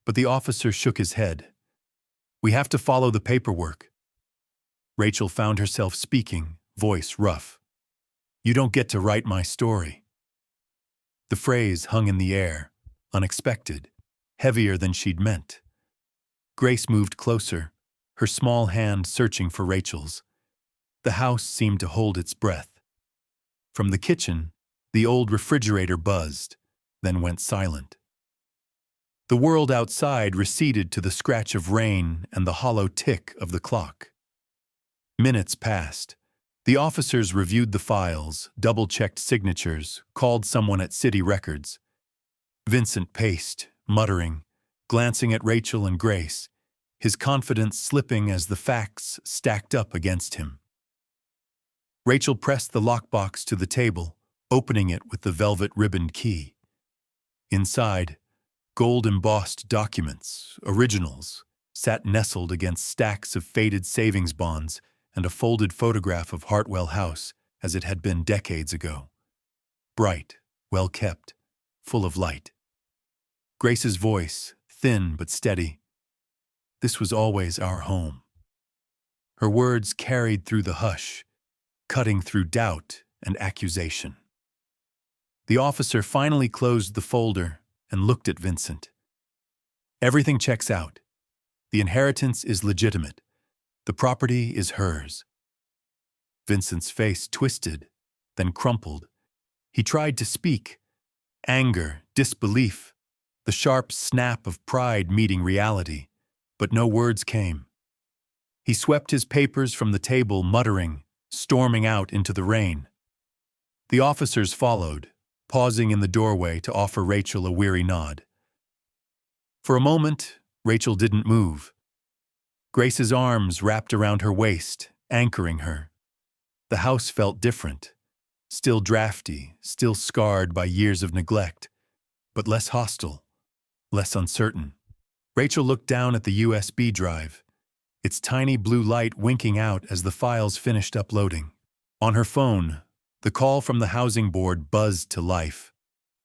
But the officer shook his head. "We have to follow the paperwork." Rachel found herself speaking, voice rough. "You don't get to write my story." The phrase hung in the air, unexpected, heavier than she'd meant. Grace moved closer, her small hand searching for Rachel's. The house seemed to hold its breath. From the kitchen, the old refrigerator buzzed, then went silent. The world outside receded to the scratch of rain and the hollow tick of the clock. Minutes passed. The officers reviewed the files, double-checked signatures, called someone at City Records. Vincent paced, muttering, glancing at Rachel and Grace, his confidence slipping as the facts stacked up against him. Rachel pressed the lockbox to the table, opening it with the velvet ribboned key. Inside, gold-embossed documents, originals, sat nestled against stacks of faded savings bonds and a folded photograph of Hartwell House as it had been decades ago. Bright, well-kept, full of light. Grace's voice, thin but steady. "This was always our home." Her words carried through the hush, cutting through doubt and accusation. The officer finally closed the folder and looked at Vincent. "Everything checks out. The inheritance is legitimate. The property is hers." Vincent's face twisted, then crumpled. He tried to speak. Anger, disbelief, the sharp snap of pride meeting reality, but no words came. He swept his papers from the table, muttering, storming out into the rain. The officers followed, pausing in the doorway to offer Rachel a weary nod. For a moment, Rachel didn't move. Grace's arms wrapped around her waist, anchoring her. The house felt different, still drafty, still scarred by years of neglect, but less hostile, less uncertain. Rachel looked down at the USB drive, its tiny blue light winking out as the files finished uploading. On her phone, the call from the housing board buzzed to life.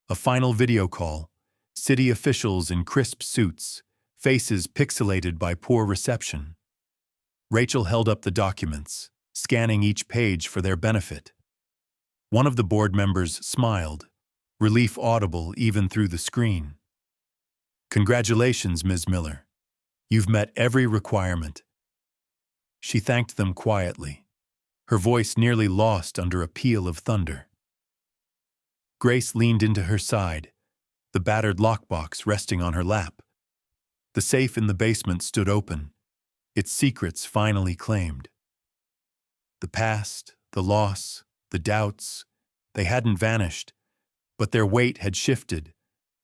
A final video call, city officials in crisp suits, faces pixelated by poor reception. Rachel held up the documents, scanning each page for their benefit. One of the board members smiled, relief audible even through the screen. "Congratulations, Ms. Miller. You've met every requirement." She thanked them quietly, her voice nearly lost under a peal of thunder. Grace leaned into her side, the battered lockbox resting on her lap. The safe in the basement stood open, its secrets finally claimed. The past, the loss, the doubts, they hadn't vanished, but their weight had shifted,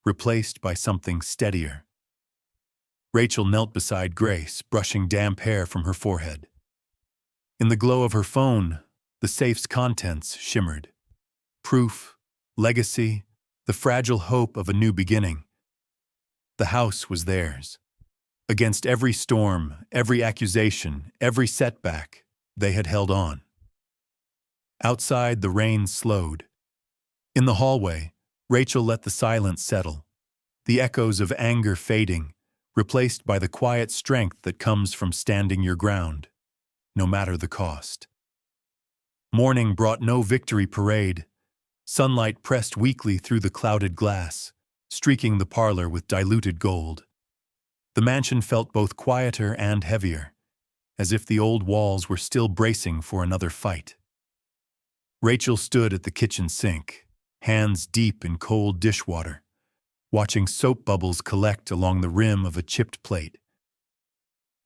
replaced by something steadier. Rachel knelt beside Grace, brushing damp hair from her forehead. In the glow of her phone, the safe's contents shimmered. Proof, legacy, the fragile hope of a new beginning. The house was theirs. Against every storm, every accusation, every setback, they had held on. Outside, the rain slowed. In the hallway, Rachel let the silence settle, the echoes of anger fading, replaced by the quiet strength that comes from standing your ground, no matter the cost. Morning brought no victory parade. Sunlight pressed weakly through the clouded glass, streaking the parlor with diluted gold. The mansion felt both quieter and heavier, as if the old walls were still bracing for another fight. Rachel stood at the kitchen sink, hands deep in cold dishwater, watching soap bubbles collect along the rim of a chipped plate.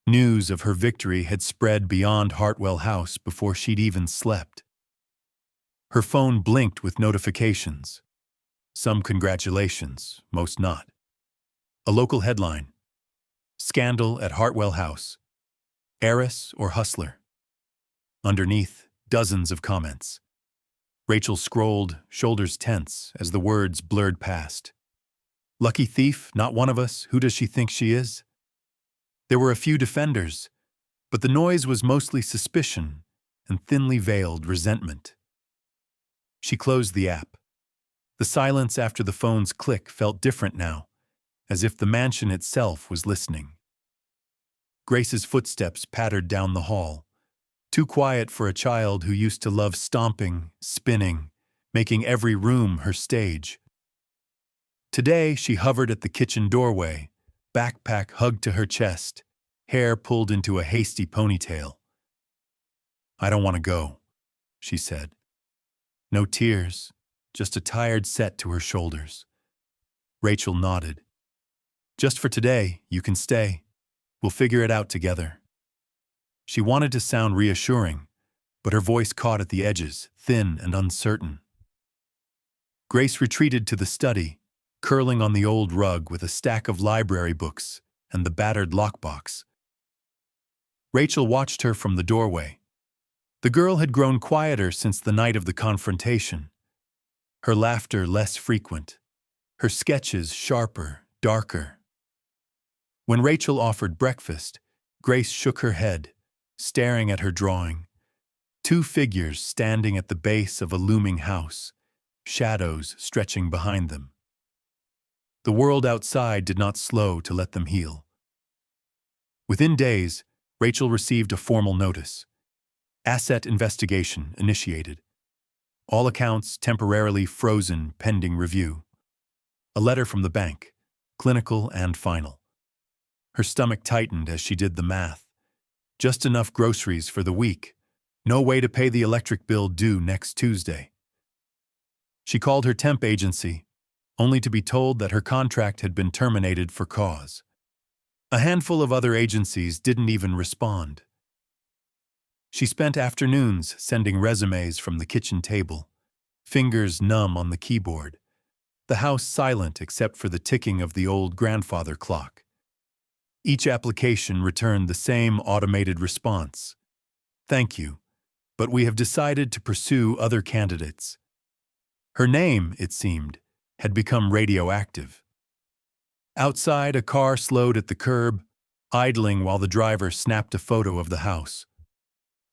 News of her victory had spread beyond Hartwell House before she'd even slept. Her phone blinked with notifications. Some congratulations, most not. A local headline: Scandal at Hartwell House. Heiress or hustler? Underneath, dozens of comments. Rachel scrolled, shoulders tense, as the words blurred past. Lucky thief, not one of us, who does she think she is? There were a few defenders, but the noise was mostly suspicion and thinly veiled resentment. She closed the app. The silence after the phone's click felt different now, as if the mansion itself was listening. Grace's footsteps pattered down the hall, too quiet for a child who used to love stomping, spinning, making every room her stage. Today, she hovered at the kitchen doorway, backpack hugged to her chest, hair pulled into a hasty ponytail. I don't want to go, she said. No tears, just a tired set to her shoulders. Rachel nodded. Just for today, you can stay. We'll figure it out together. She wanted to sound reassuring, but her voice caught at the edges, thin and uncertain. Grace retreated to the study, curling on the old rug with a stack of library books and the battered lockbox. Rachel watched her from the doorway. The girl had grown quieter since the night of the confrontation. Her laughter less frequent, her sketches sharper, darker. When Rachel offered breakfast, Grace shook her head, staring at her drawing. Two figures standing at the base of a looming house, shadows stretching behind them. The world outside did not slow to let them heal. Within days, Rachel received a formal notice. Asset investigation initiated. All accounts temporarily frozen pending review. A letter from the bank, clinical and final. Her stomach tightened as she did the math. Just enough groceries for the week. No way to pay the electric bill due next Tuesday. She called her temp agency, only to be told that her contract had been terminated for cause. A handful of other agencies didn't even respond. She spent afternoons sending resumes from the kitchen table, fingers numb on the keyboard, the house silent except for the ticking of the old grandfather clock. Each application returned the same automated response. Thank you, but we have decided to pursue other candidates. Her name, it seemed, had become radioactive. Outside, a car slowed at the curb, idling while the driver snapped a photo of the house.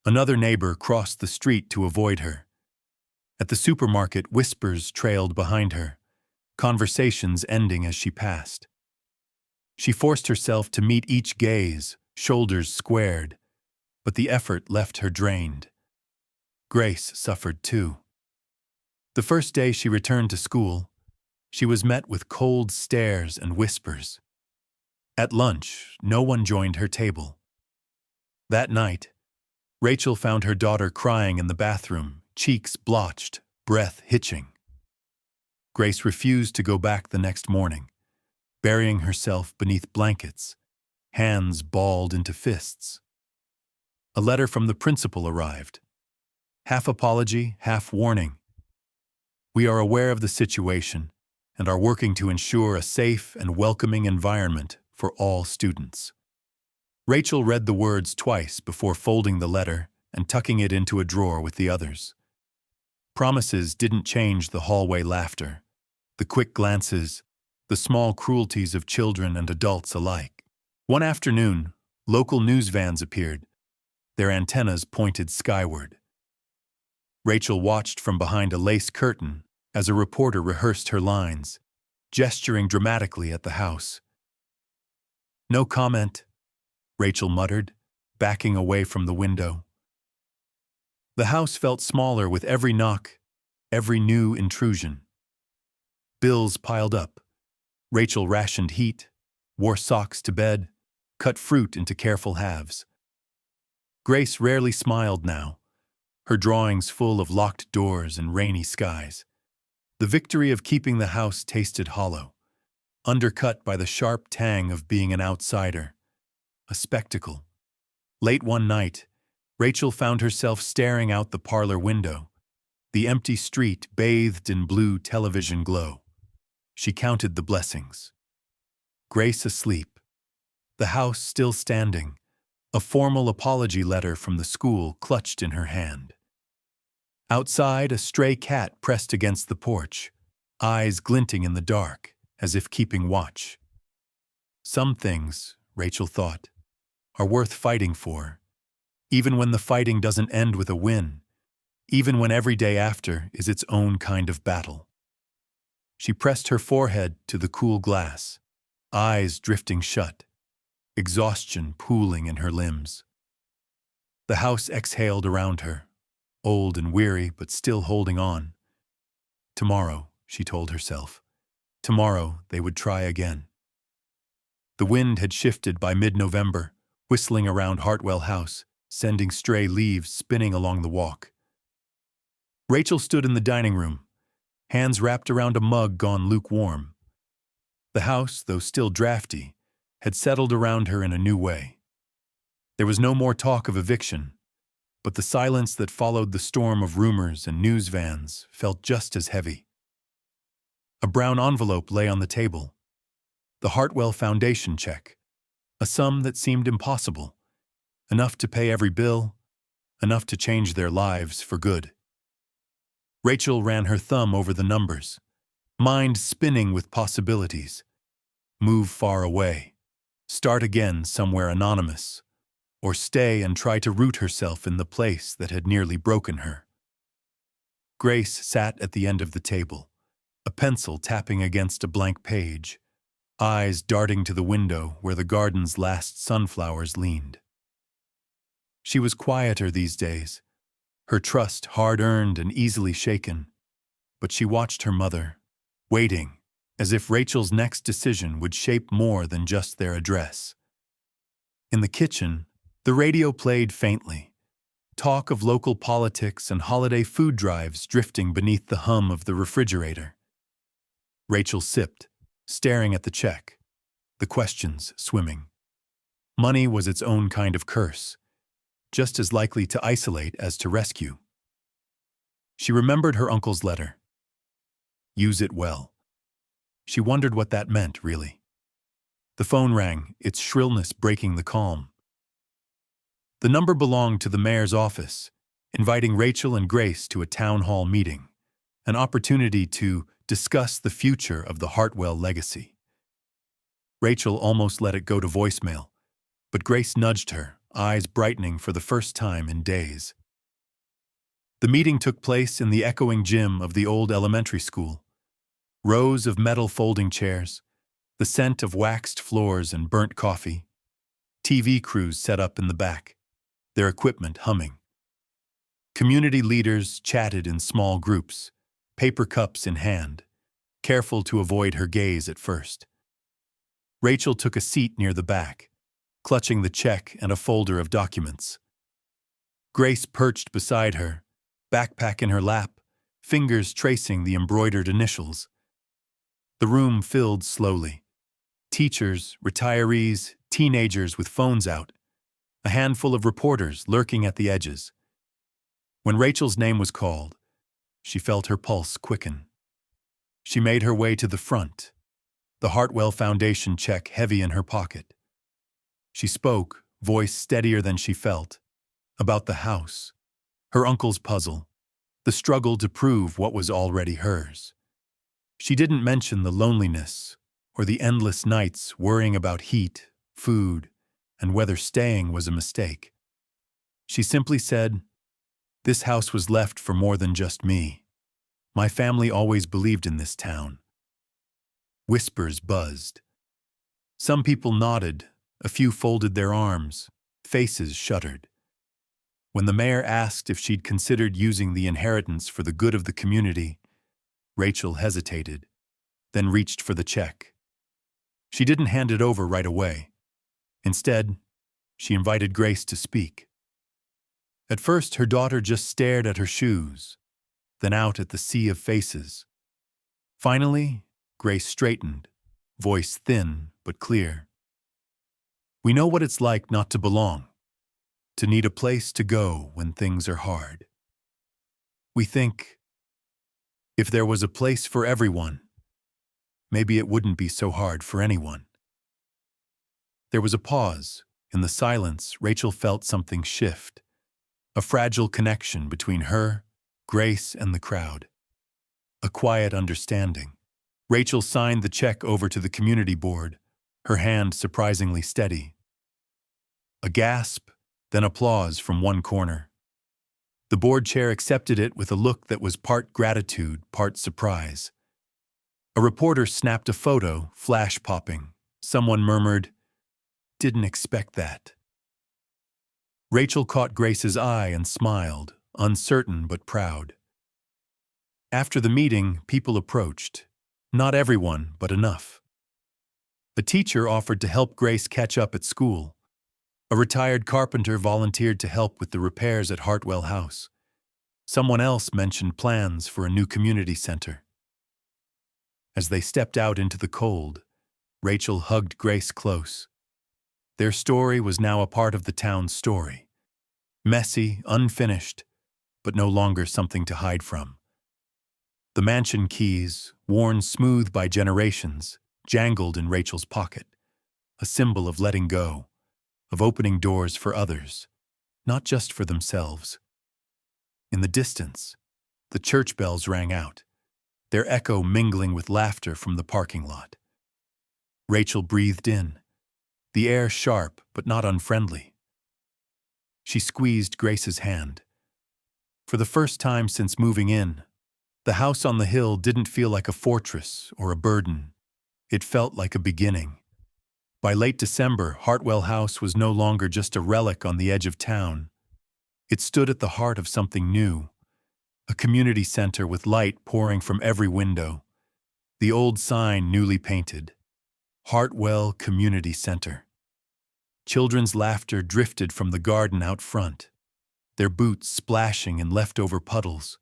Another neighbor crossed the street to avoid her. At the supermarket, whispers trailed behind her, conversations ending as she passed. She forced herself to meet each gaze, shoulders squared, but the effort left her drained. Grace suffered too. The first day she returned to school, she was met with cold stares and whispers. At lunch, no one joined her table. That night, Rachel found her daughter crying in the bathroom, cheeks blotched, breath hitching. Grace refused to go back the next morning, burying herself beneath blankets, hands balled into fists. A letter from the principal arrived. Half apology, half warning. We are aware of the situation and are working to ensure a safe and welcoming environment for all students. Rachel read the words twice before folding the letter and tucking it into a drawer with the others. Promises didn't change the hallway laughter, the quick glances, the small cruelties of children and adults alike. One afternoon, local news vans appeared, their antennas pointed skyward. Rachel watched from behind a lace curtain as a reporter rehearsed her lines, gesturing dramatically at the house. "No comment," Rachel muttered, backing away from the window. The house felt smaller with every knock, every new intrusion. Bills piled up. Rachel rationed heat, wore socks to bed, cut fruit into careful halves. Grace rarely smiled now, her drawings full of locked doors and rainy skies. The victory of keeping the house tasted hollow, undercut by the sharp tang of being an outsider, a spectacle. Late one night, Rachel found herself staring out the parlor window, the empty street bathed in blue television glow. She counted the blessings. Grace asleep, the house still standing, a formal apology letter from the school clutched in her hand. Outside, a stray cat pressed against the porch, eyes glinting in the dark, as if keeping watch. Some things, Rachel thought, are worth fighting for, even when the fighting doesn't end with a win, even when every day after is its own kind of battle. She pressed her forehead to the cool glass, eyes drifting shut, exhaustion pooling in her limbs. The house exhaled around her, old and weary but still holding on. Tomorrow, she told herself, tomorrow they would try again. The wind had shifted by mid-November, whistling around Hartwell House, sending stray leaves spinning along the walk. Rachel stood in the dining room, hands wrapped around a mug gone lukewarm. The house, though still drafty, had settled around her in a new way. There was no more talk of eviction, but the silence that followed the storm of rumors and news vans felt just as heavy. A brown envelope lay on the table. The Hartwell Foundation check, a sum that seemed impossible, enough to pay every bill, enough to change their lives for good. Rachel ran her thumb over the numbers, mind spinning with possibilities. Move far away, start again somewhere anonymous, or stay and try to root herself in the place that had nearly broken her. Grace sat at the end of the table, a pencil tapping against a blank page, eyes darting to the window where the garden's last sunflowers leaned. She was quieter these days, her trust hard-earned and easily shaken, but she watched her mother, waiting, as if Rachel's next decision would shape more than just their address. In the kitchen, the radio played faintly, talk of local politics and holiday food drives drifting beneath the hum of the refrigerator. Rachel sipped, staring at the check, the questions swimming. Money was its own kind of curse, just as likely to isolate as to rescue. She remembered her uncle's letter. Use it well. She wondered what that meant, really. The phone rang, its shrillness breaking the calm. The number belonged to the mayor's office, inviting Rachel and Grace to a town hall meeting, an opportunity to discuss the future of the Hartwell legacy. Rachel almost let it go to voicemail, but Grace nudged her, eyes brightening for the first time in days. The meeting took place in the echoing gym of the old elementary school. Rows of metal folding chairs, the scent of waxed floors and burnt coffee. TV crews set up in the back, their equipment humming. Community leaders chatted in small groups, paper cups in hand, careful to avoid her gaze at first. Rachel took a seat near the back, clutching the check and a folder of documents. Grace perched beside her, backpack in her lap, fingers tracing the embroidered initials, The room filled slowly. Teachers, retirees, teenagers with phones out, a handful of reporters lurking at the edges. When Rachel's name was called, she felt her pulse quicken. She made her way to the front, the Hartwell Foundation check heavy in her pocket. She spoke, voice steadier than she felt, about the house, her uncle's puzzle, the struggle to prove what was already hers. She didn't mention the loneliness or the endless nights worrying about heat, food, and whether staying was a mistake. She simply said, "This house was left for more than just me. My family always believed in this town." Whispers buzzed. Some people nodded, a few folded their arms, faces shuddered. When the mayor asked if she'd considered using the inheritance for the good of the community, Rachel hesitated, then reached for the check. She didn't hand it over right away. Instead, she invited Grace to speak. At first, her daughter just stared at her shoes, then out at the sea of faces. Finally, Grace straightened, voice thin but clear. "We know what it's like not to belong, to need a place to go when things are hard. We think, if there was a place for everyone, maybe it wouldn't be so hard for anyone." There was a pause. In the silence, Rachel felt something shift, a fragile connection between her, Grace, and the crowd. A quiet understanding. Rachel signed the check over to the community board, her hand surprisingly steady. A gasp, then applause from one corner. The board chair accepted it with a look that was part gratitude, part surprise. A reporter snapped a photo, flash popping. Someone murmured, "Didn't expect that." Rachel caught Grace's eye and smiled, uncertain but proud. After the meeting, people approached. Not everyone, but enough. A teacher offered to help Grace catch up at school. A retired carpenter volunteered to help with the repairs at Hartwell House. Someone else mentioned plans for a new community center. As they stepped out into the cold, Rachel hugged Grace close. Their story was now a part of the town's story. Messy, unfinished, but no longer something to hide from. The mansion keys, worn smooth by generations, jangled in Rachel's pocket, a symbol of letting go, of opening doors for others, not just for themselves. In the distance, the church bells rang out, their echo mingling with laughter from the parking lot. Rachel breathed in, the air sharp but not unfriendly. She squeezed Grace's hand. For the first time since moving in, the house on the hill didn't feel like a fortress or a burden. It felt like a beginning. By late December, Hartwell House was no longer just a relic on the edge of town. It stood at the heart of something new, a community center with light pouring from every window. The old sign newly painted, Hartwell Community Center. Children's laughter drifted from the garden out front, their boots splashing in leftover puddles,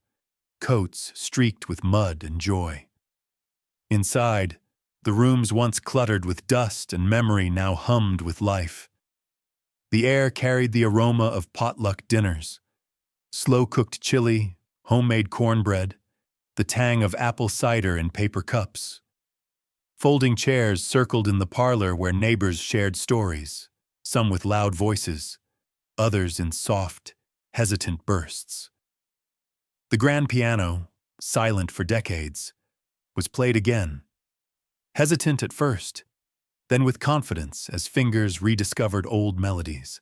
coats streaked with mud and joy. Inside, the rooms once cluttered with dust and memory now hummed with life. The air carried the aroma of potluck dinners, slow-cooked chili, homemade cornbread, the tang of apple cider in paper cups. Folding chairs circled in the parlor where neighbors shared stories, some with loud voices, others in soft, hesitant bursts. The grand piano, silent for decades, was played again. Hesitant at first, then with confidence as fingers rediscovered old melodies.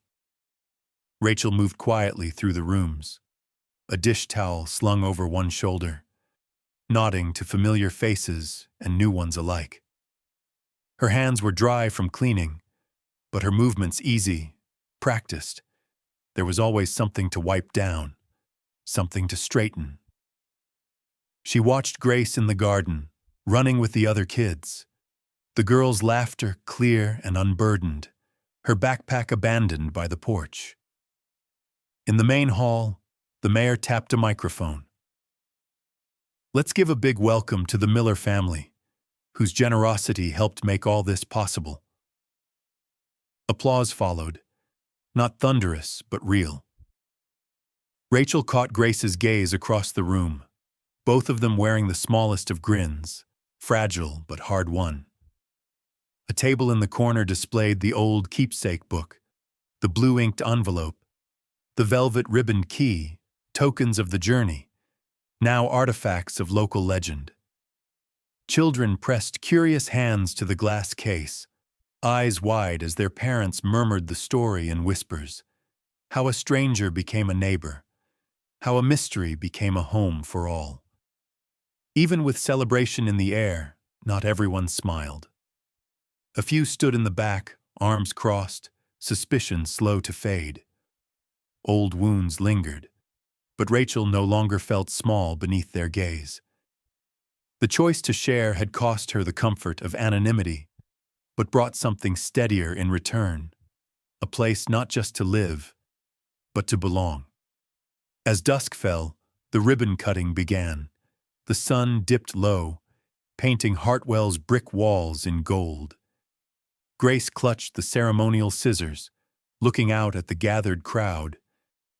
Rachel moved quietly through the rooms, a dish towel slung over one shoulder, nodding to familiar faces and new ones alike. Her hands were dry from cleaning, but her movements easy, practiced. There was always something to wipe down, something to straighten. She watched Grace in the garden, running with the other kids. The girl's laughter clear and unburdened, her backpack abandoned by the porch. In the main hall, the mayor tapped a microphone. "Let's give a big welcome to the Miller family, whose generosity helped make all this possible. Applause followed, not thunderous, but real. Rachel caught Grace's gaze across the room, both of them wearing the smallest of grins, fragile but hard-won. A table in the corner displayed the old keepsake book, the blue-inked envelope, the velvet ribboned key, tokens of the journey, now artifacts of local legend. Children pressed curious hands to the glass case, eyes wide as their parents murmured the story in whispers. How a stranger became a neighbor, how a mystery became a home for all. Even with celebration in the air, not everyone smiled. A few stood in the back, arms crossed, suspicion slow to fade. Old wounds lingered, but Rachel no longer felt small beneath their gaze. The choice to share had cost her the comfort of anonymity, but brought something steadier in return, a place not just to live, but to belong. As dusk fell, the ribbon cutting began. The sun dipped low, painting Hartwell's brick walls in gold. Grace clutched the ceremonial scissors, looking out at the gathered crowd.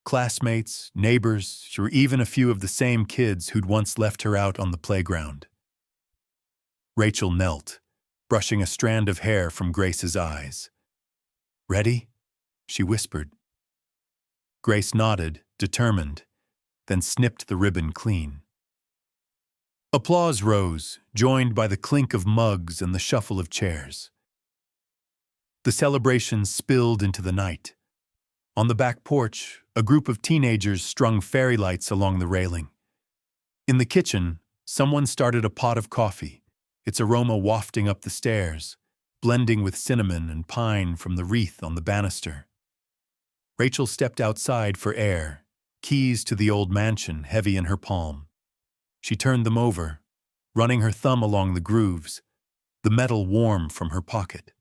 Classmates, neighbors, or even a few of the same kids who'd once left her out on the playground. Rachel knelt, brushing a strand of hair from Grace's eyes. "Ready?" she whispered. Grace nodded, determined, then snipped the ribbon clean. Applause rose, joined by the clink of mugs and the shuffle of chairs. The celebration spilled into the night. On the back porch, a group of teenagers strung fairy lights along the railing. In the kitchen, someone started a pot of coffee, its aroma wafting up the stairs, blending with cinnamon and pine from the wreath on the banister. Rachel stepped outside for air, keys to the old mansion heavy in her palm. She turned them over, running her thumb along the grooves, the metal warm from her pocket.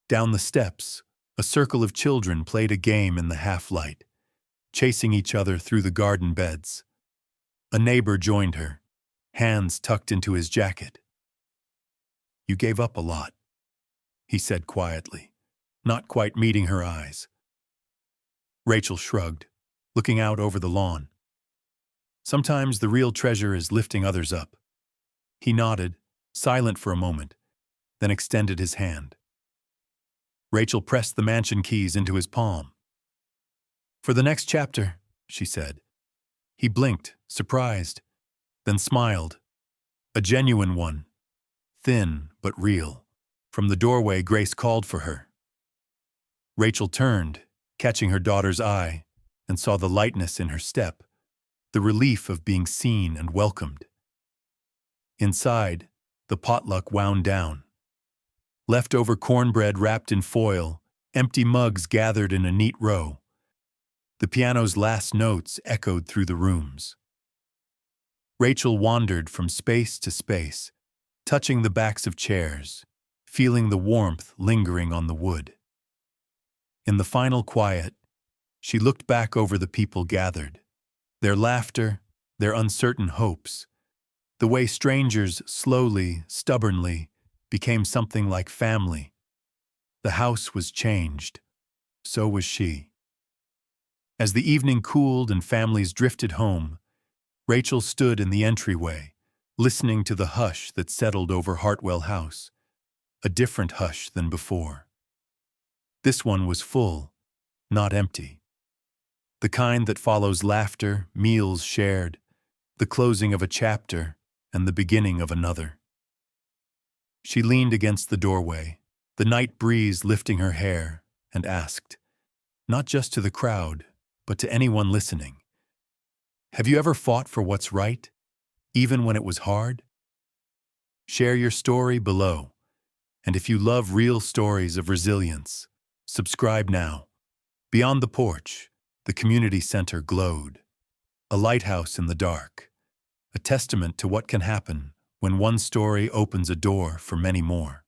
Down the steps, a circle of children played a game in the half-light, chasing each other through the garden beds. A neighbor joined her, hands tucked into his jacket. "You gave up a lot," he said quietly, not quite meeting her eyes. Rachel shrugged, looking out over the lawn. "Sometimes the real treasure is lifting others up." He nodded, silent for a moment, then extended his hand. Rachel pressed the mansion keys into his palm. "For the next chapter," she said. He blinked, surprised, then smiled. A genuine one, thin but real. From the doorway, Grace called for her. Rachel turned, catching her daughter's eye, and saw the lightness in her step, the relief of being seen and welcomed. Inside, the potluck wound down. Leftover cornbread wrapped in foil, empty mugs gathered in a neat row. The piano's last notes echoed through the rooms. Rachel wandered from space to space, touching the backs of chairs, feeling the warmth lingering on the wood. In the final quiet, she looked back over the people gathered, their laughter, their uncertain hopes, the way strangers slowly, stubbornly, became something like family. The house was changed. So was she. As the evening cooled and families drifted home, Rachel stood in the entryway, listening to the hush that settled over Hartwell House, a different hush than before. This one was full, not empty. The kind that follows laughter, meals shared, the closing of a chapter, and the beginning of another. She leaned against the doorway, the night breeze lifting her hair, and asked, not just to the crowd, but to anyone listening, "Have you ever fought for what's right, even when it was hard?" Share your story below, and if you love real stories of resilience, subscribe now. Beyond the porch, the community center glowed, a lighthouse in the dark, a testament to what can happen when one story opens a door for many more.